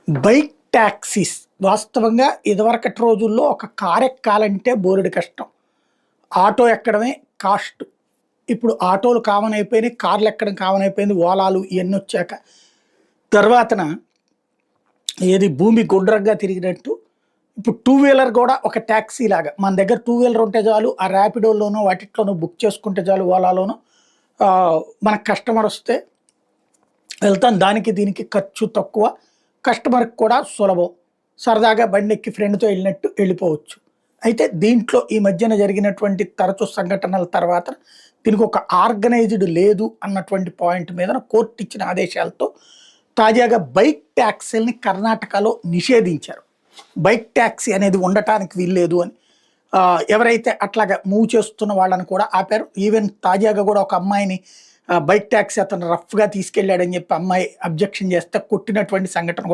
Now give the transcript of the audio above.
Bike taxis వాస్తవంగా ఇదివరకటి రోజుల్లో ఒక కార్ ఎక్కాలంటే బోలెడు కష్టం. ఆటో ఎక్కడమే కాస్ట్. ఇప్పుడు ఆటోలు కామన్ అయిపోయినాయి. కార్లు ఎక్కడం కామన్ అయిపోయింది. ఓలాలు ఇవన్నీ వచ్చాక తర్వాతన ఏది భూమి గుండ్రంగా తిరిగినట్టు ఇప్పుడు టూ వీలర్ కూడా ఒక ట్యాక్సీ లాగా మన దగ్గర టూ వీలర్ ఉంటే చాలు. ఆ ర్యాపిడోలోనో వాటిట్లోనో బుక్ చేసుకుంటే చాలు. ఓలాలోనో మనకు కస్టమర్ వస్తే వెళ్తాం. దానికి దీనికి ఖర్చు తక్కువ, కస్టమర్కి కూడా సులభం. సరదాగా బండెక్కి ఫ్రెండ్తో వెళ్ళినట్టు వెళ్ళిపోవచ్చు. అయితే దీంట్లో ఈ మధ్యన జరిగినటువంటి తరచు సంఘటనల తర్వాత దీనికి ఒక ఆర్గనైజ్డ్ లేదు అన్నటువంటి పాయింట్ మీద కోర్టు ఇచ్చిన ఆదేశాలతో తాజాగా బైక్ ట్యాక్సీలని కర్ణాటకలో నిషేధించారు. బైక్ ట్యాక్సీ అనేది ఉండటానికి వీల్లేదు అని ఎవరైతే అట్లాగా మూవ్ చేస్తున్న వాళ్ళని కూడా ఆపారు. ఈవెన్ తాజాగా కూడా ఒక అమ్మాయిని బైక్ ట్యాక్సీ అతను రఫ్గా తీసుకెళ్లాడని చెప్పి అమ్మాయి అబ్జెక్షన్ చేస్తే కొట్టినటువంటి సంఘటన